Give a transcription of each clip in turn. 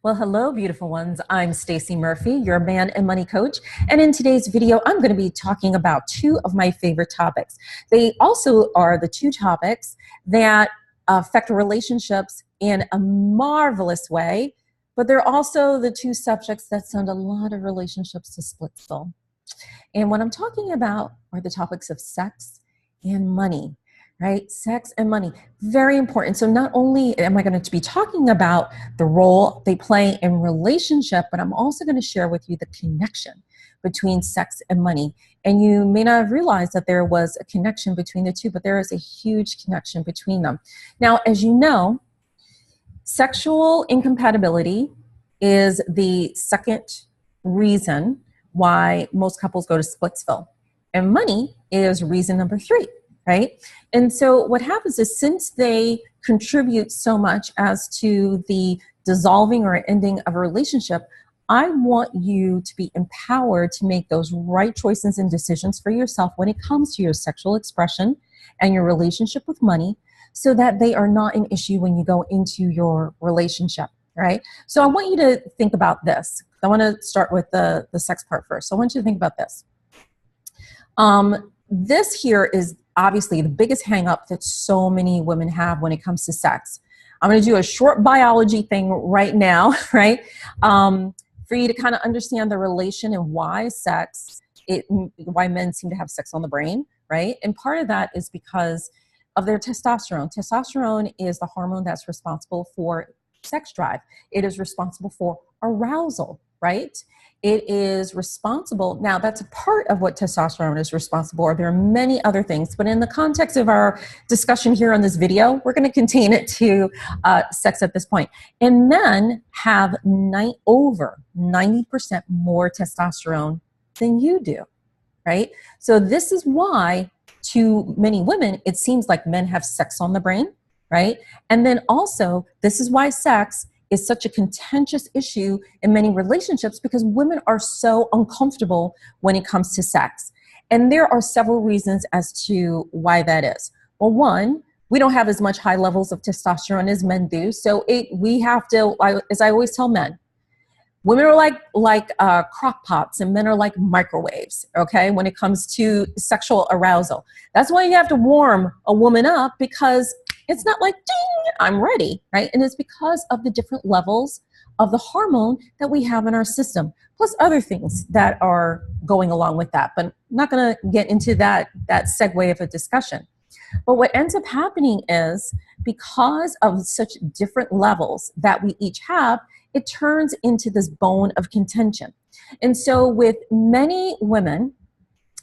Well, hello, beautiful ones. I'm Stacey Murphy, your man and money coach. And in today's video, I'm going to be talking about two of my favorite topics. They also are the two topics that affect relationships in a marvelous way, but they're also the two subjects that send a lot of relationships to Splitsville. And what I'm talking about are the topics of sex and money. Right? Sex and money, very important. So not only am I going to be talking about the role they play in relationship, but I'm also going to share with you the connection between sex and money. And you may not have realized that there was a connection between the two, but there is a huge connection between them. Now, as you know, sexual incompatibility is the second reason why most couples go to Splitsville. And money is reason number 3. Right? And so what happens is, since they contribute so much as to the dissolving or ending of a relationship, I want you to be empowered to make those right choices and decisions for yourself when it comes to your sexual expression and your relationship with money, so that they are not an issue when you go into your relationship. Right? So I want you to think about this. I want to start with the sex part first. So I want you to think about this. This here is obviously the biggest hang up that so many women have when it comes to sex. I'm going to do a short biology thing right now, right? For you to kind of understand the relation and why why men seem to have sex on the brain, right? And part of that is because of their testosterone. Testosterone is the hormone that's responsible for sex drive. It is responsible for arousal, right? It is responsible. Now, that's a part of what testosterone is responsible for. There are many other things, but in the context of our discussion here on this video, we're going to contain it to sex at this point. And men have over 90% more testosterone than you do, right? So this is why, to many women, it seems like men have sex on the brain, right? And then also, this is why sex is such a contentious issue in many relationships, because women are so uncomfortable when it comes to sex. And there are several reasons as to why that is. Well, one, we don't have as much high levels of testosterone as men do. So we have to, as I always tell men, women are like crock pots and men are like microwaves, okay, when it comes to sexual arousal. That's why you have to warm a woman up, because it's not like, ding, I'm ready, right? And it's because of the different levels of the hormone that we have in our system, plus other things that are going along with that. But I'm not going to get into that segue of a discussion. But what ends up happening is, because of such different levels that we each have, it turns into this bone of contention. And so with many women,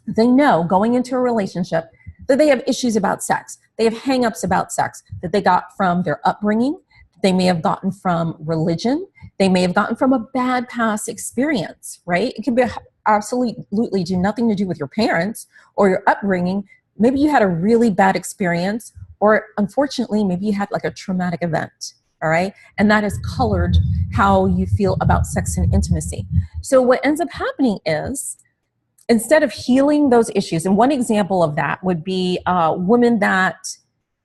they know going into a relationship that they have issues about sex. They have hang-ups about sex that they got from their upbringing. They may have gotten from religion. They may have gotten from a bad past experience, right? It can be absolutely do nothing to do with your parents or your upbringing. Maybe you had a really bad experience, or unfortunately, maybe you had like a traumatic event, all right? And that has colored how you feel about sex and intimacy. So what ends up happening is, instead of healing those issues, and one example of that would be women that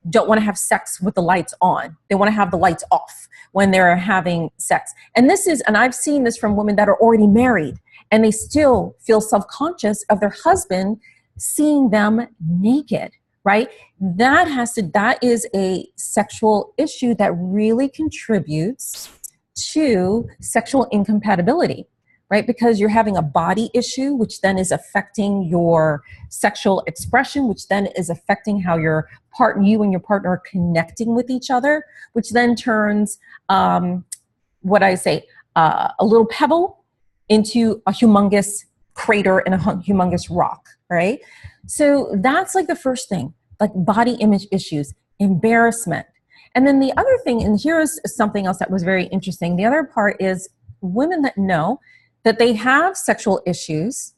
don't want to have sex with the lights on. They want to have the lights off when they're having sex. And I've seen this from women that are already married, and they still feel self-conscious of their husband seeing them naked, right? That is a sexual issue that really contributes to sexual incompatibility. Right? Because you're having a body issue, which then is affecting your sexual expression, which then is affecting how you and your partner are connecting with each other, which then turns, a little pebble into a humongous crater and a humongous rock, right? So that's like the first thing, like body image issues, embarrassment. And then the other thing, and here's something else that was very interesting. The other part is women that know that they have sexual issues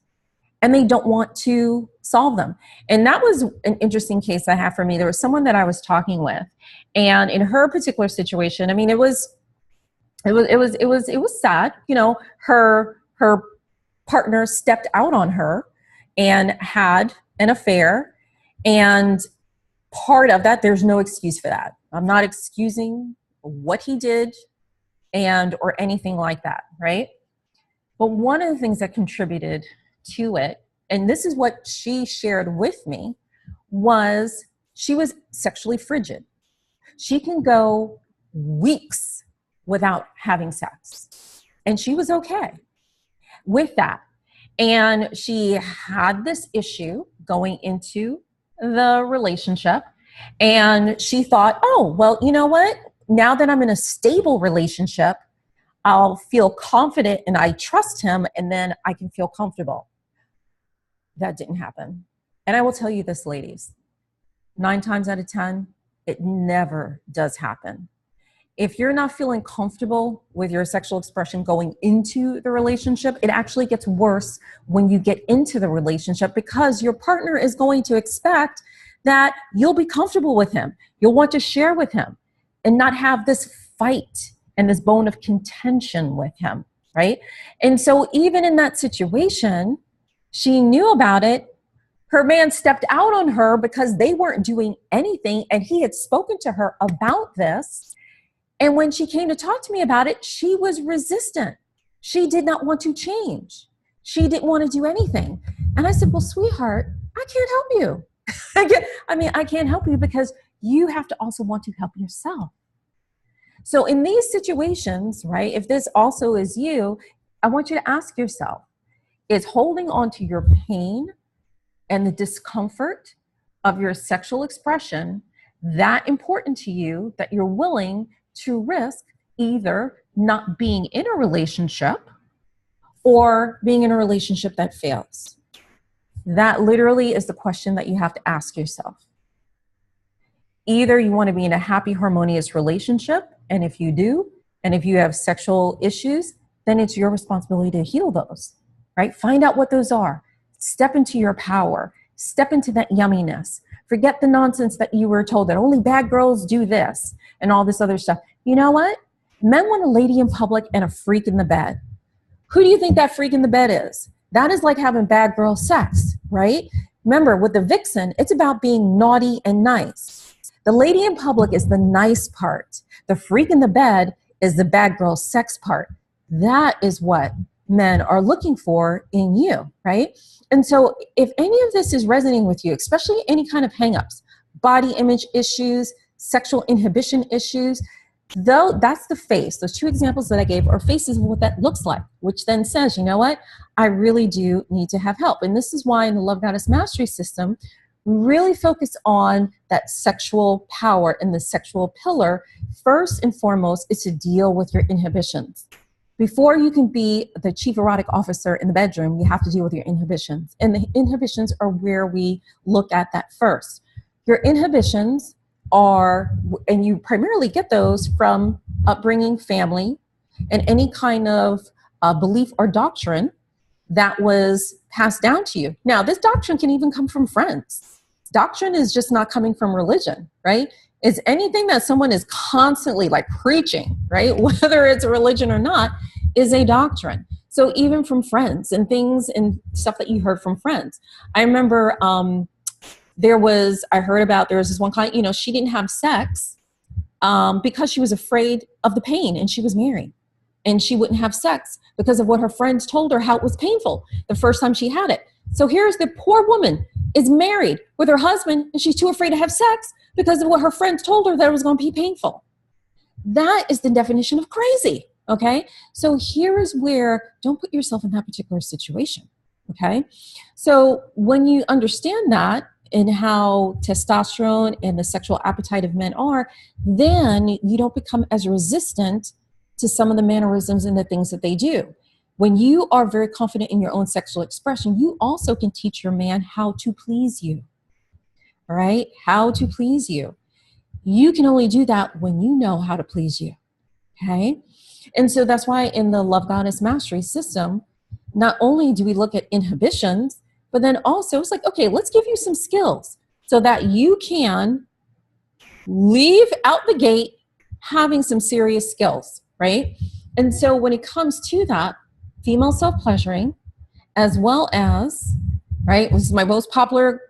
and they don't want to solve them. And that was an interesting case I have for me. There was someone that I was talking with, and in her particular situation, I mean, it was sad. You know, her partner stepped out on her and had an affair, and part of that, there's no excuse for that. I'm not excusing what he did. or anything like that, right? But one of the things that contributed to it, and this is what she shared with me, was she was sexually frigid. She can go weeks without having sex. And she was okay with that. And she had this issue going into the relationship. And she thought, oh, well, you know what? Now that I'm in a stable relationship, I'll feel confident and I trust him, and then I can feel comfortable. That didn't happen. And I will tell you this, ladies, 9 times out of 10, it never does happen. If you're not feeling comfortable with your sexual expression going into the relationship, it actually gets worse when you get into the relationship, because your partner is going to expect that you'll be comfortable with him. You'll want to share with him and not have this fight and this bone of contention with him, right? And so even in that situation, she knew about it. Her man stepped out on her because they weren't doing anything, and he had spoken to her about this. And when she came to talk to me about it, she was resistant. She did not want to change. She didn't want to do anything. And I said, well, sweetheart, I can't help you. I can't help you because you have to also want to help yourself. So in these situations, right, if this also is you, I want you to ask yourself, is holding on to your pain and the discomfort of your sexual expression that important to you that you're willing to risk either not being in a relationship or being in a relationship that fails? That literally is the question that you have to ask yourself. Either you want to be in a happy, harmonious relationship, and if you do, and if you have sexual issues, then it's your responsibility to heal those, right? Find out what those are. Step into your power. Step into that yumminess. Forget the nonsense that you were told that only bad girls do this and all this other stuff. You know what? Men want a lady in public and a freak in the bed. Who do you think that freak in the bed is? That is like having bad girl sex, right? Remember, with the vixen, it's about being naughty and nice. The lady in public is the nice part. The freak in the bed is the bad girl sex part. That is what men are looking for in you, right? And so if any of this is resonating with you, especially any kind of hangups, body image issues, sexual inhibition issues, though that's the face. Those 2 examples that I gave are faces of what that looks like, which then says, you know what? I really do need to have help. And this is why in the Love Goddess Mastery System, we really focus on that sexual power and the sexual pillar. First and foremost is to deal with your inhibitions. Before you can be the chief erotic officer in the bedroom, you have to deal with your inhibitions. And the inhibitions are where we look at that first. Your inhibitions are, and you primarily get those from upbringing, family, and any kind of belief or doctrine that was passed down to you. Now, this doctrine can even come from friends. Doctrine is just not coming from religion, right? It's anything that someone is constantly like preaching, right? Whether it's a religion or not, is a doctrine. So even from friends and things and stuff that you heard from friends. I remember there was this one client, she didn't have sex because she was afraid of the pain, and she was married. And she wouldn't have sex because of what her friends told her, how it was painful the first time she had it. So here's the poor woman is married with her husband, and she's too afraid to have sex because of what her friends told her that it was going to be painful. That is the definition of crazy, okay? So here is where, don't put yourself in that particular situation, okay? So when you understand that and how testosterone and the sexual appetite of men are, then you don't become as resistant to some of the mannerisms and the things that they do. When you are very confident in your own sexual expression, you also can teach your man how to please you, all right? How to please you. You can only do that when you know how to please you, okay? And so that's why in the Love Goddess Mastery System, not only do we look at inhibitions, but then also it's like, okay, let's give you some skills so that you can leave out the gate having some serious skills, right? And so when it comes to that, female self-pleasuring, as well as, right, this is my most popular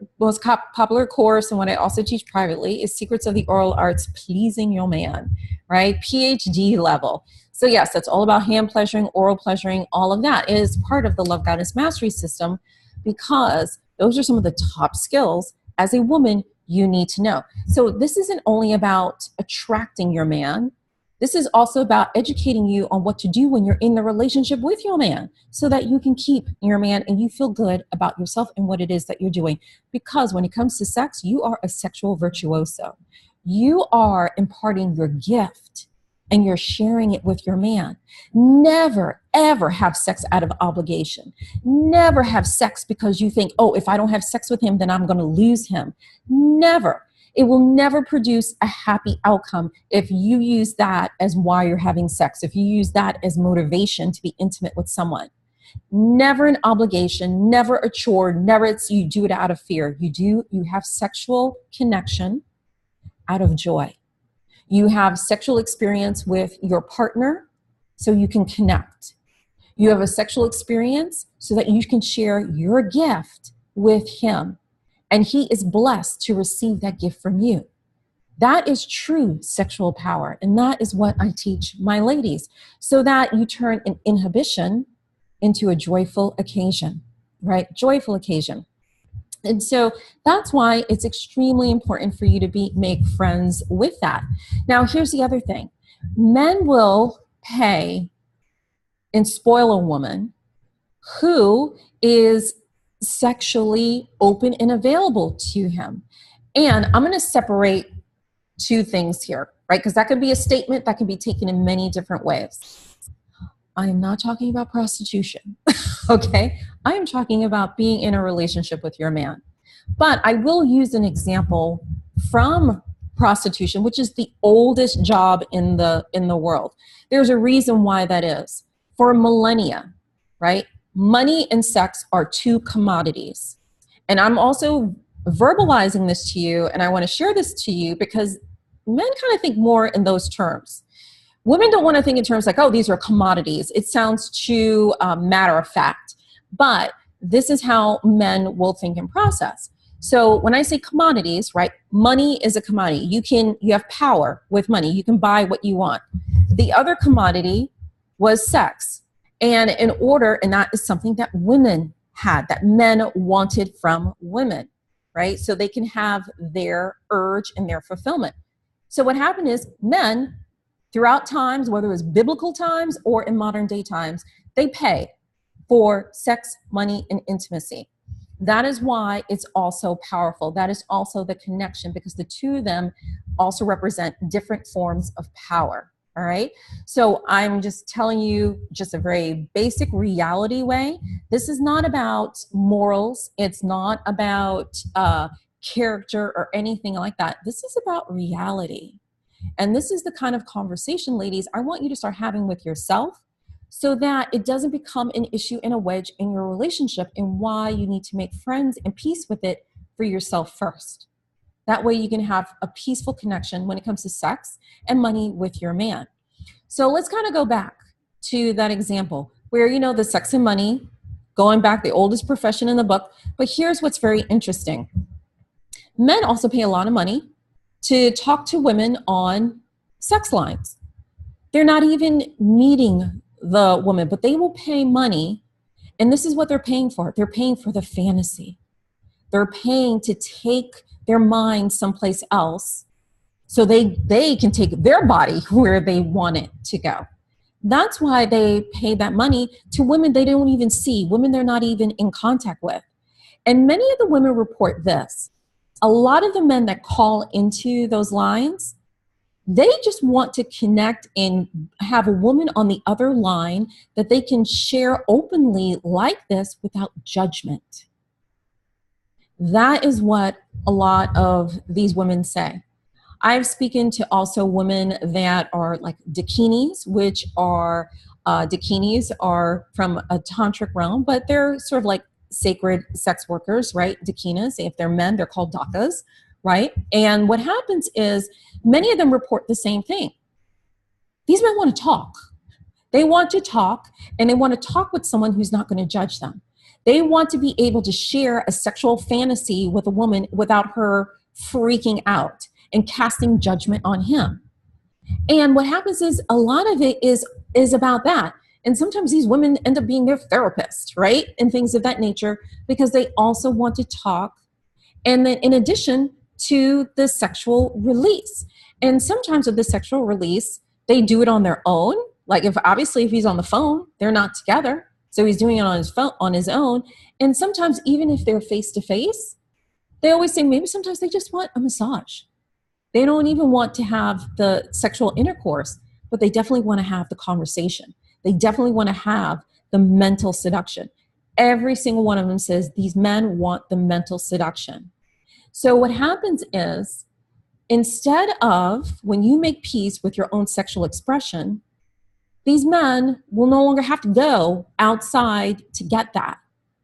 course, and what I also teach privately is Secrets of the Oral Arts, Pleasing Your Man, right? PhD level. So yes, that's all about hand pleasuring, oral pleasuring, all of that is part of the Love Guidance Mastery System, because those are some of the top skills as a woman you need to know. So this isn't only about attracting your man. This is also about educating you on what to do when you're in the relationship with your man, so that you can keep your man and you feel good about yourself and what it is that you're doing. Because when it comes to sex, you are a sexual virtuoso. You are imparting your gift and you're sharing it with your man. Never, ever have sex out of obligation. Never have sex because you think, oh, if I don't have sex with him, then I'm going to lose him. Never. It will never produce a happy outcome if you use that as why you're having sex, if you use that as motivation to be intimate with someone. Never an obligation, never a chore, never you do it out of fear. You have sexual connection out of joy. You have sexual experience with your partner so you can connect. You have a sexual experience so that you can share your gift with him. And he is blessed to receive that gift from you. That is true sexual power. And that is what I teach my ladies, so that you turn an inhibition into a joyful occasion, right? Joyful occasion. And so that's why it's extremely important for you to make friends with that. Now, here's the other thing. Men will pay and spoil a woman who is sexually open and available to him. And I'm going to separate two things here, right? Because that could be a statement that can be taken in many different ways. I am not talking about prostitution, okay? I am talking about being in a relationship with your man. But I will use an example from prostitution, which is the oldest job in the world. There's a reason why that is. For millennia, right? Money and sex are two commodities. And I'm also verbalizing this to you, and I want to share this to you because men kind of think more in those terms. Women don't want to think in terms like, oh, these are commodities. It sounds too matter of fact. But this is how men will think and process. So when I say commodities, right, money is a commodity. You have power with money. You can buy what you want. The other commodity was sex. And that is something that women had, that men wanted from women, right? So they can have their urge and their fulfillment. So what happened is men, throughout times, whether it was biblical times or in modern day times, they pay for sex, money, and intimacy. That is why it's also powerful. That is also the connection, because the two of them also represent different forms of power. All right. So I'm just telling you just a very basic reality way. This is not about morals. It's not about character or anything like that. This is about reality. And this is the kind of conversation, ladies, I want you to start having with yourself, so that it doesn't become an issue and a wedge in your relationship, and why you need to make friends and peace with it for yourself first. That way you can have a peaceful connection when it comes to sex and money with your man. So let's kind of go back to that example where, the sex and money, going back, the oldest profession in the book. But here's what's very interesting. Men also pay a lot of money to talk to women on sex lines. They're not even meeting the woman, but they will pay money. And this is what they're paying for. They're paying for the fantasy. They're paying to take their mind someplace else so they can take their body where they want it to go. That's why they pay that money to women they don't even see, women they're not even in contact with. And many of the women report this. A lot of the men that call into those lines, they just want to connect and have a woman on the other line that they can share openly like this without judgment. That is what a lot of these women say. I've spoken to also women that are like dakinis, which are, dakinis are from a tantric realm, but they're sort of like sacred sex workers, right? Dakinas, if they're men, they're called dakas, right? And what happens is many of them report the same thing. These men want to talk. They want to talk, and they want to talk with someone who's not going to judge them. They want to be able to share a sexual fantasy with a woman without her freaking out and casting judgment on him. And what happens is a lot of it is is about that. And sometimes these women end up being their therapist, right? And things of that nature, because they also want to talk. And then in addition to the sexual release. And sometimes with the sexual release, they do it on their own. Like if he's on the phone, they're not together. So he's doing it on his phone, on his own. And sometimes even if they're face to face, they always say maybe sometimes they just want a massage. They don't even want to have the sexual intercourse, but they definitely want to have the conversation. They definitely want to have the mental seduction. Every single one of them says these men want the mental seduction. So what happens is, instead of when you make peace with your own sexual expression, these men will no longer have to go outside to get that,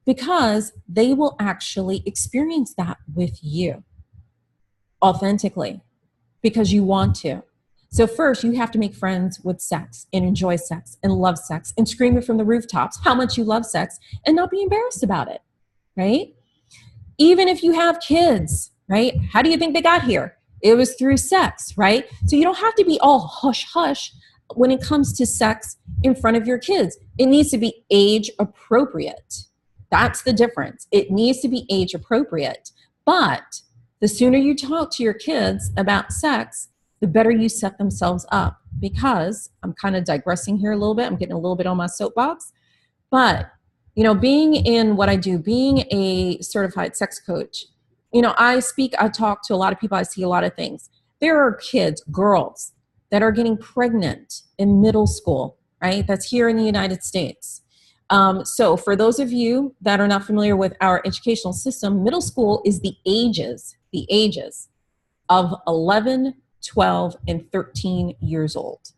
because they will actually experience that with you authentically, because you want to. So first, you have to make friends with sex and enjoy sex and love sex and scream it from the rooftops how much you love sex and not be embarrassed about it, right? Even if you have kids, right? How do you think they got here? It was through sex, right? So you don't have to be all hush hush when it comes to sex in front of your kids. It needs to be age appropriate. That's the difference. It needs to be age appropriate. But the sooner you talk to your kids about sex, the better you set themselves up. Because I'm kind of digressing here a little bit. I'm getting a little bit on my soapbox. But, you know, being in what I do, being a certified sex coach, you know, I talk to a lot of people. I see a lot of things. There are kids, girls, that are getting pregnant in middle school, right? That's here in the United States. So for those of you that are not familiar with our educational system, middle school is the ages of 11, 12, and 13 years old,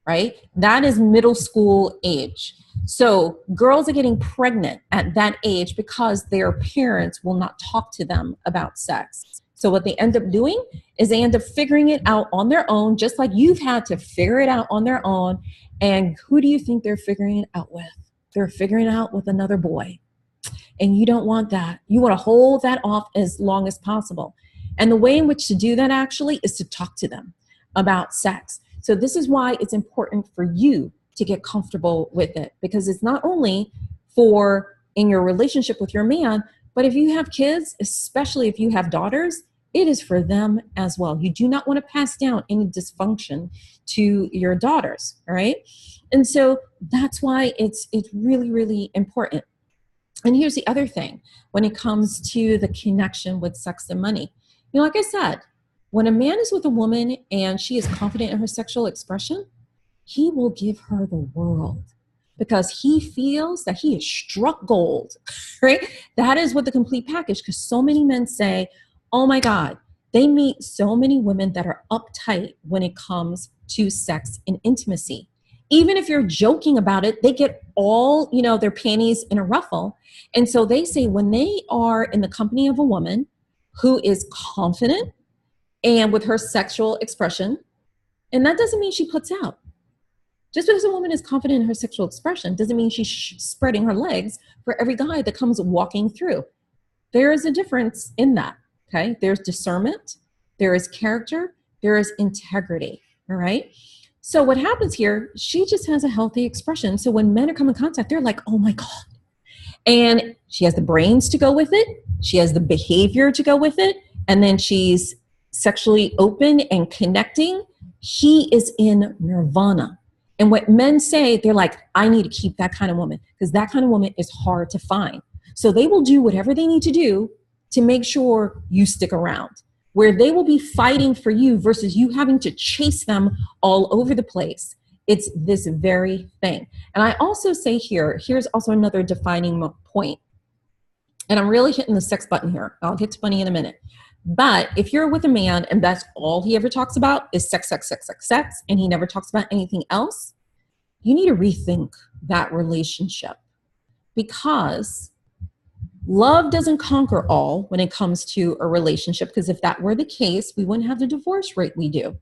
right? That is middle school age. So girls are getting pregnant at that age because their parents will not talk to them about sex. So what they end up doing is they end up figuring it out on their own, just like you've had to figure it out on their own. And who do you think they're figuring it out with? They're figuring it out with another boy. And you don't want that. You want to hold that off as long as possible. And the way in which to do that actually is to talk to them about sex. So this is why it's important for you to get comfortable with it, because it's not only for in your relationship with your man, but if you have kids, especially if you have daughters, it is for them as well. You do not want to pass down any dysfunction to your daughters, all right? And so that's why it's really, really important. And here's the other thing when it comes to the connection with sex and money. You know, like I said, when a man is with a woman and she is confident in her sexual expression, he will give her the world because he feels that he has struck gold, right? That is what the complete package, because so many men say, oh my God, they meet so many women that are uptight when it comes to sex and intimacy. Even if you're joking about it, they get all, you know, their panties in a ruffle. And so they say when they are in the company of a woman who is confident and with her sexual expression, and that doesn't mean she puts out. Just because a woman is confident in her sexual expression doesn't mean she's spreading her legs for every guy that comes walking through. There is a difference in that, okay? There's discernment, there is character, there is integrity, all right? So what happens here, she just has a healthy expression. So when men are coming in contact, they're like, oh my God. And she has the brains to go with it. She has the behavior to go with it. And then she's sexually open and connecting. He is in nirvana. And what men say, they're like, I need to keep that kind of woman because that kind of woman is hard to find. So they will do whatever they need to do to make sure you stick around, where they will be fighting for you versus you having to chase them all over the place. It's this very thing. And I also say here's also another defining point. And I'm really hitting the sex button here. I'll get to money in a minute. But if you're with a man and that's all he ever talks about is sex, sex, sex, sex, sex, and he never talks about anything else, you need to rethink that relationship, because love doesn't conquer all when it comes to a relationship, because if that were the case, we wouldn't have the divorce rate we do.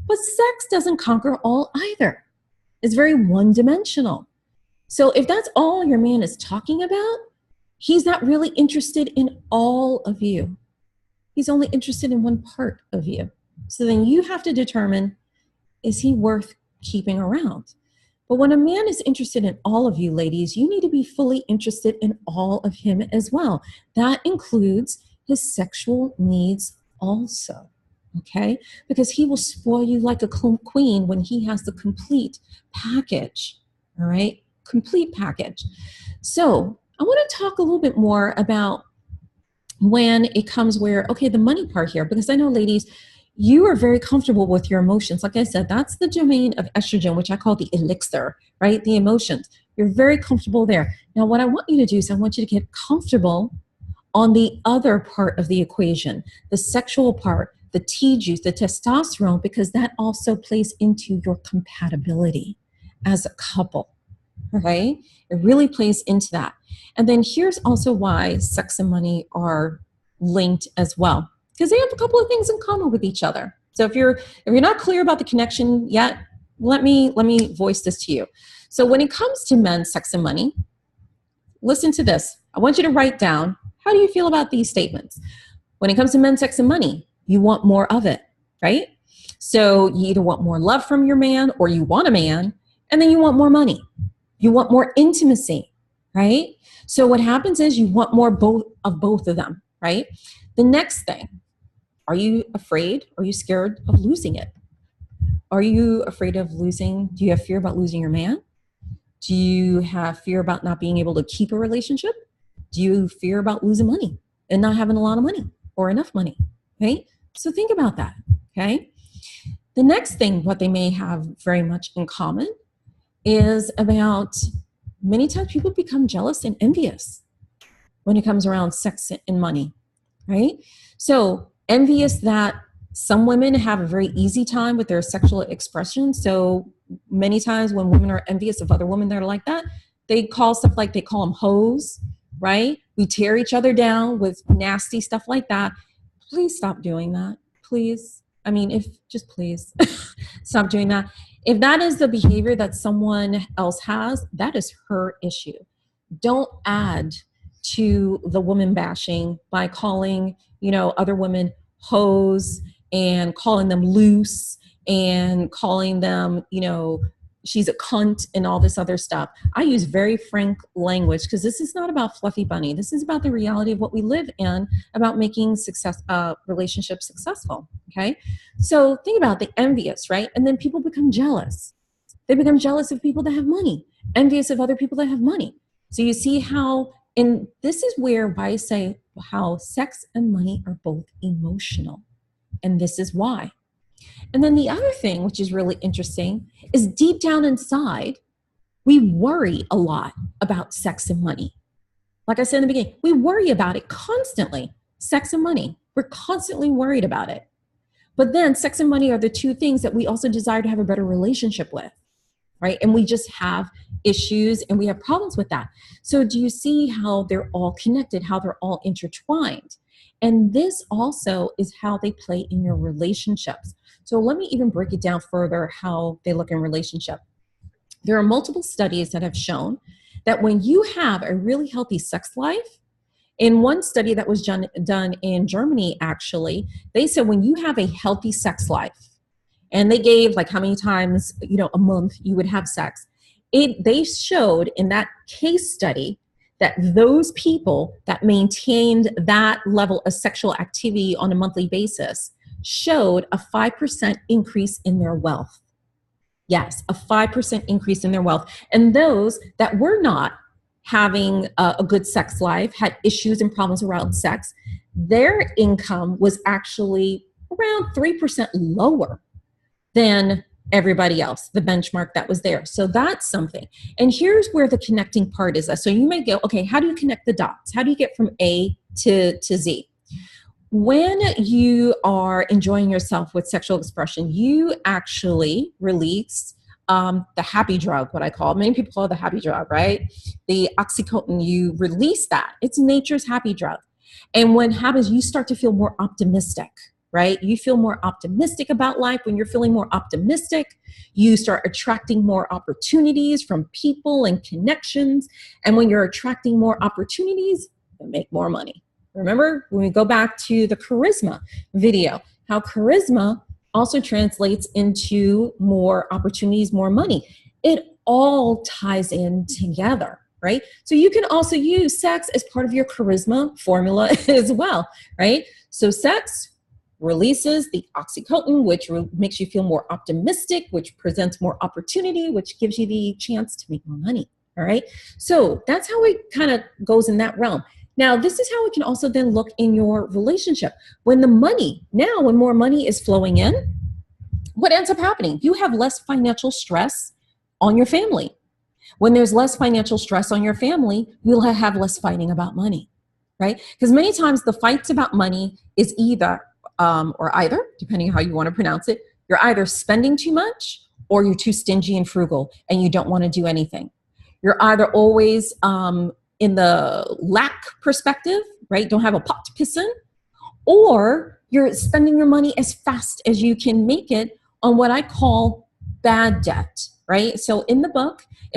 But sex doesn't conquer all either. It's very one-dimensional. So if that's all your man is talking about, he's not really interested in all of you. He's only interested in one part of you. So then you have to determine, is he worth keeping around? But when a man is interested in all of you ladies, you need to be fully interested in all of him as well. That includes his sexual needs also, okay? Because he will spoil you like a queen when he has the complete package, all right? Complete package. So I want to talk a little bit more about when it comes where, okay, the money part here, because I know ladies, you are very comfortable with your emotions. Like I said, that's the domain of estrogen, which I call the elixir, right? The emotions. You're very comfortable there. Now, what I want you to do is I want you to get comfortable on the other part of the equation, the sexual part, the T juice, the testosterone, because that also plays into your compatibility as a couple, right? It really plays into that. And then here's also why sex and money are linked as well, because they have a couple of things in common with each other. So if you're not clear about the connection yet, let me voice this to you. So when it comes to men, sex, and money, listen to this. I want you to write down, how do you feel about these statements? When it comes to men, sex, and money, you want more of it, right? So you either want more love from your man, or you want a man, and then you want more money. You want more intimacy, right? So what happens is you want more both of them, right? The next thing, are you afraid? Are you scared of losing it? Are you afraid of losing? Do you have fear about losing your man? Do you have fear about not being able to keep a relationship? Do you fear about losing money and not having a lot of money or enough money, right? So think about that, okay? The next thing, what they may have very much in common is about many times people become jealous and envious when it comes around sex and money, right? So envious that some women have a very easy time with their sexual expression. So many times when women are envious of other women that are like that, they call them hoes, right? We tear each other down with nasty stuff like that. Please stop doing that, please. I mean, please stop doing that. If that is the behavior that someone else has, that is her issue. Don't add to the woman bashing by calling, other women hoes and calling them loose and calling them, she's a cunt and all this other stuff. I use very frank language because this is not about fluffy bunny. This is about the reality of what we live in, about making relationships successful. Okay. So think about the envious, right? And then people become jealous. They become jealous of people that have money, envious of other people that have money. So you see how, and this is where I say how sex and money are both emotional. And this is why. And then the other thing, which is really interesting, is deep down inside, we worry a lot about sex and money. Like I said in the beginning, we worry about it constantly. Sex and money, we're constantly worried about it. But then sex and money are the two things that we also desire to have a better relationship with, right? And we just have issues and we have problems with that. So do you see how they're all connected, how they're all intertwined? And this also is how they play in your relationships. So let me even break it down further how they look in relationship. There are multiple studies that have shown that when you have a really healthy sex life, in one study that was done in Germany, actually, they said when you have a healthy sex life, and they gave like how many times, a month you would have sex, they showed in that case study that those people that maintained that level of sexual activity on a monthly basis showed a 5% increase in their wealth. Yes, a 5% increase in their wealth. And those that were not having a good sex life, had issues and problems around sex, their income was actually around 3% lower than everybody else, the benchmark that was there. So that's something. And here's where the connecting part is. So you may go, okay, how do you connect the dots? How do you get from A to Z? When you are enjoying yourself with sexual expression, you actually release the happy drug, what I call. Many people call it the happy drug, right? The oxytocin, you release that. It's nature's happy drug. And what happens, you start to feel more optimistic, right? You feel more optimistic about life. When you're feeling more optimistic, you start attracting more opportunities from people and connections. And when you're attracting more opportunities, you make more money. Remember, when we go back to the charisma video, how charisma also translates into more opportunities, more money. It all ties in together, right? So you can also use sex as part of your charisma formula as well, right? So sex releases the oxytocin, which makes you feel more optimistic, which presents more opportunity, which gives you the chance to make more money, all right? So that's how it kind of goes in that realm. Now, this is how it can also then look in your relationship. When more money is flowing in, what ends up happening? You have less financial stress on your family. When there's less financial stress on your family, you'll have less fighting about money, right? Because many times the fights about money is either, depending on how you want to pronounce it, you're either spending too much or you're too stingy and frugal and you don't want to do anything. You're either always in the lack perspective, right? Don't have a pot to piss in, or you're spending your money as fast as you can make it on what I call bad debt, right? So in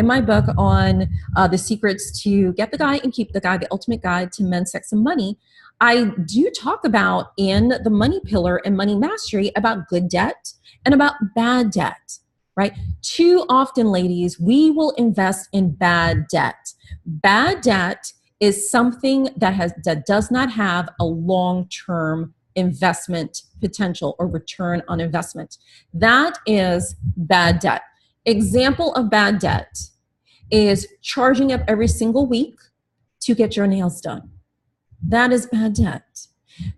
my book on the secrets to get the guy and keep the guy, the ultimate guide to men, sex, and money, I do talk about in the money pillar and money mastery about good debt and about bad debt, right? Too often, ladies, we will invest in bad debt. Bad debt is something that does not have a long-term investment potential or return on investment. That is bad debt. Example of bad debt is charging up every single week to get your nails done. That is bad debt.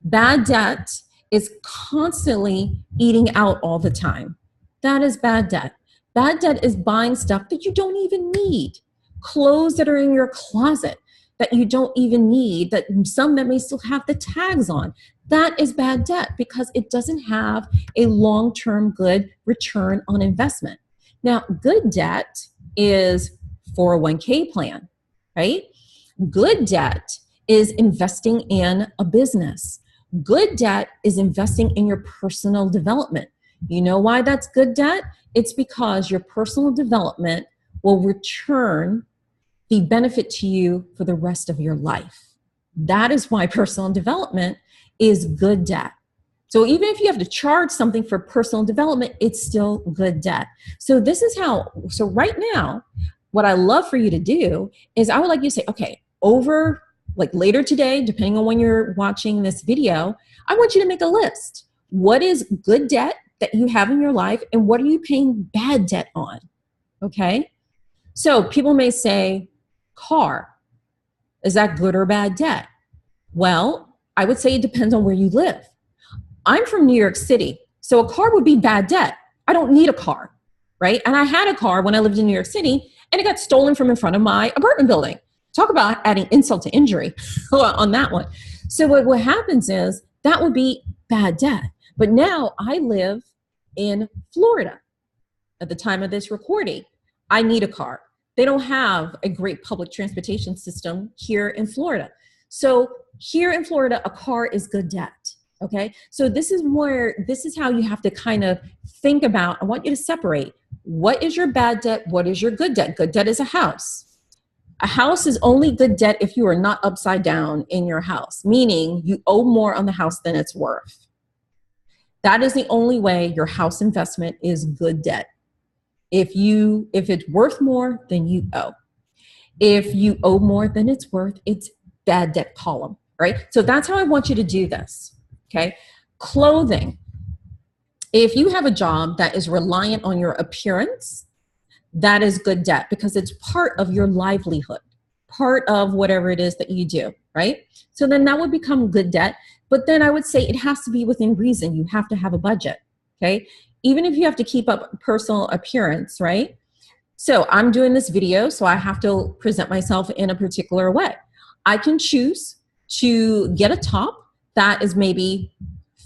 Bad debt is constantly eating out all the time. That is bad debt. Bad debt is buying stuff that you don't even need. Clothes that are in your closet that you don't even need, that some that may still have the tags on. That is bad debt because it doesn't have a long-term good return on investment. Now, good debt is 401k plan, right? Good debt is investing in a business. Good debt is investing in your personal development. You know why that's good debt? It's because your personal development will return the benefit to you for the rest of your life. That is why personal development is good debt. So even if you have to charge something for personal development, it's still good debt. So right now, what I love for you to do is I would like you to say, okay, later today, depending on when you're watching this video, I want you to make a list. What is good debt that you have in your life and what are you paying bad debt on? Okay. So people may say, car, is that good or bad debt? Well, I would say it depends on where you live. I'm from New York City, so a car would be bad debt. I don't need a car, right? And I had a car when I lived in New York City and it got stolen from in front of my apartment building. Talk about adding insult to injury on that one. So what happens is that would be bad debt. But now I live in Florida at the time of this recording. I need a car. They don't have a great public transportation system here in Florida. So here in Florida, a car is good debt. Okay. So this is how you have to kind of think about. I want you to separate. What is your bad debt? What is your good debt? Good debt is a house. A house is only good debt if you are not upside down in your house, meaning you owe more on the house than it's worth. That is the only way your house investment is good debt. If it's worth more than you owe. If you owe more than it's worth, it's bad debt column, right? So that's how I want you to do this, okay? Clothing. If you have a job that is reliant on your appearance, that is good debt because it's part of your livelihood, part of whatever it is that you do, right? So then that would become good debt. But then I would say it has to be within reason. You have to have a budget, okay? Even if you have to keep up personal appearance, right? So I'm doing this video, so I have to present myself in a particular way. I can choose to get a top that is maybe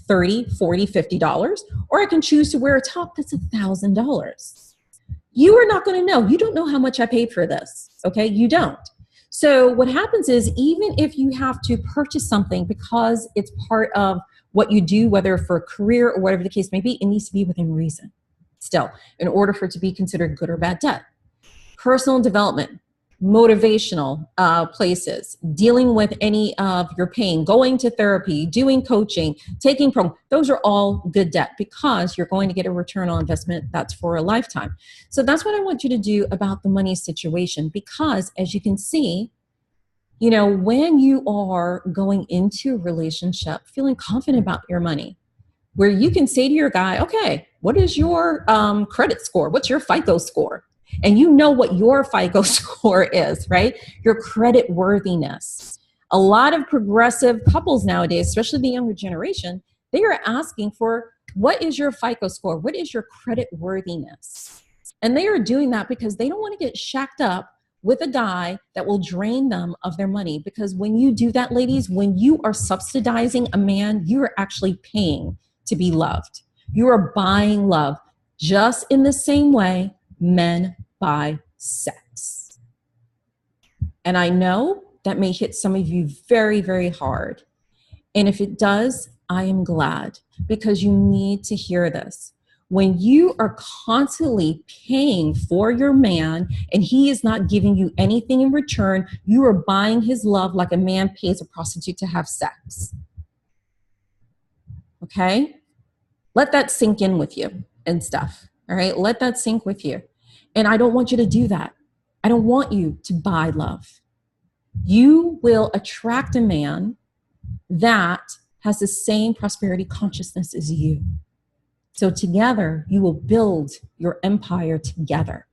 $30, $40, $50, or I can choose to wear a top that's $1,000. You are not going to know. You don't know how much I paid for this, okay? You don't. So what happens is even if you have to purchase something because it's part of what you do, whether for a career or whatever the case may be, it needs to be within reason still in order for it to be considered good or bad debt. Personal development. motivational places, dealing with any of your pain, going to therapy, doing coaching, taking program, those are all good debt because you're going to get a return on investment that's for a lifetime. So that's what I want you to do about the money situation, because as you can see, you know, when you are going into a relationship feeling confident about your money, where you can say to your guy, okay, what is your credit score? What's your FICO score? And you know what your FICO score is, right? Your credit worthiness. A lot of progressive couples nowadays, especially the younger generation, they are asking for, what is your FICO score? What is your credit worthiness? And they are doing that because they don't want to get shacked up with a guy that will drain them of their money. Because when you do that, ladies, when you are subsidizing a man, you are actually paying to be loved. You are buying love, just in the same way men buy sex. And I know that may hit some of you very, very hard. And if it does, I am glad, because you need to hear this. When you are constantly paying for your man and he is not giving you anything in return, you are buying his love like a man pays a prostitute to have sex. Okay? Let that sink in with you and stuff. All right? Let that sink with you. And I don't want you to do that. I don't want you to buy love. You will attract a man that has the same prosperity consciousness as you. So together, you will build your empire together.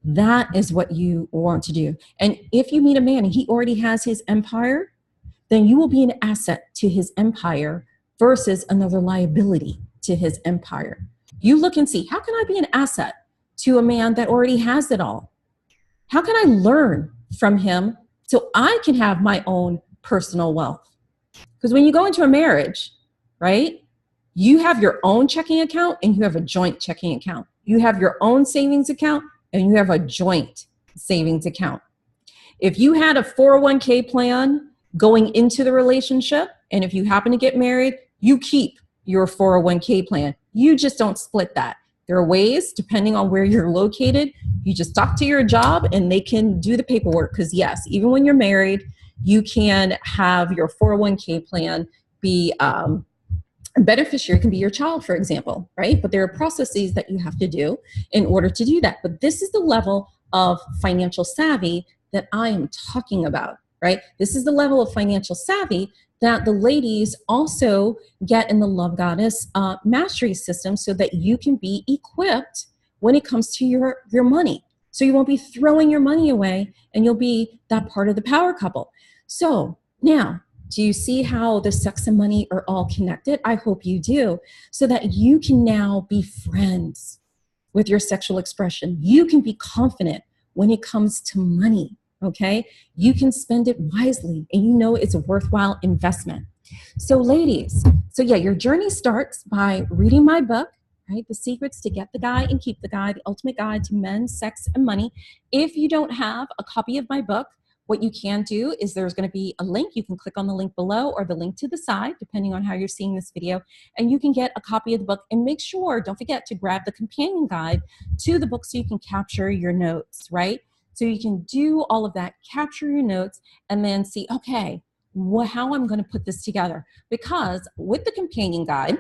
That is what you want to do. And if you meet a man and he already has his empire, then you will be an asset to his empire versus another liability to his empire. You look and see, how can I be an asset to a man that already has it all? How can I learn from him so I can have my own personal wealth? Because when you go into a marriage, right, you have your own checking account and you have a joint checking account. You have your own savings account and you have a joint savings account. If you had a 401k plan going into the relationship, and if you happen to get married, you keep your 401k plan. You just don't split that. There are ways, depending on where you're located, you just talk to your job and they can do the paperwork. Because yes, even when you're married, you can have your 401k plan be a beneficiary, can be your child, for example, right? But there are processes that you have to do in order to do that. But this is the level of financial savvy that I am talking about, right? This is the level of financial savvy that the ladies also get in the Love Goddess mastery system, so that you can be equipped when it comes to your money. So you won't be throwing your money away and you'll be that part of the power couple. So now, do you see how the sex and money are all connected? I hope you do, so that you can now be friends with your sexual expression. You can be confident when it comes to money, okay? You can spend it wisely and you know it's a worthwhile investment. So ladies, so yeah, your journey starts by reading my book, right? The Secrets to Get the Guy and Keep the Guy, the Ultimate Guide to Men, Sex, and Money. If you don't have a copy of my book, what you can do is there's going to be a link. You can click on the link below or the link to the side, depending on how you're seeing this video, and you can get a copy of the book. And make sure, don't forget to grab the companion guide to the book so you can capture your notes, right? So you can do all of that, capture your notes, and then see, okay, how I'm going to put this together. Because with the companion guide,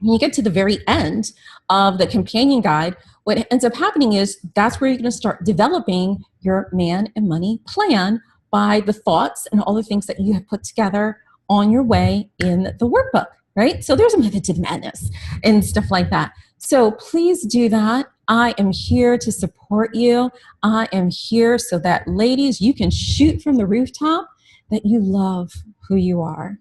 when you get to the very end of the companion guide, what ends up happening is that's where you're going to start developing your man and money plan by the thoughts and all the things that you have put together on your way in the workbook, right? So there's a method to the madness and stuff like that. So please do that. I am here to support you. I am here so that, ladies, you can shoot from the rooftop that you love who you are.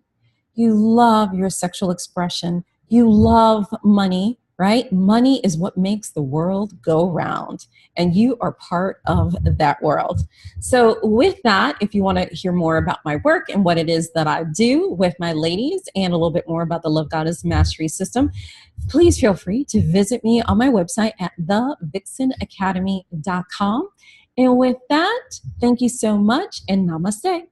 You love your sexual expression. You love money, right? Money is what makes the world go round, and you are part of that world. So with that, if you want to hear more about my work and what it is that I do with my ladies and a little bit more about the Love Goddess Mastery System, please feel free to visit me on my website at thevixenacademy.com. And with that, thank you so much and namaste.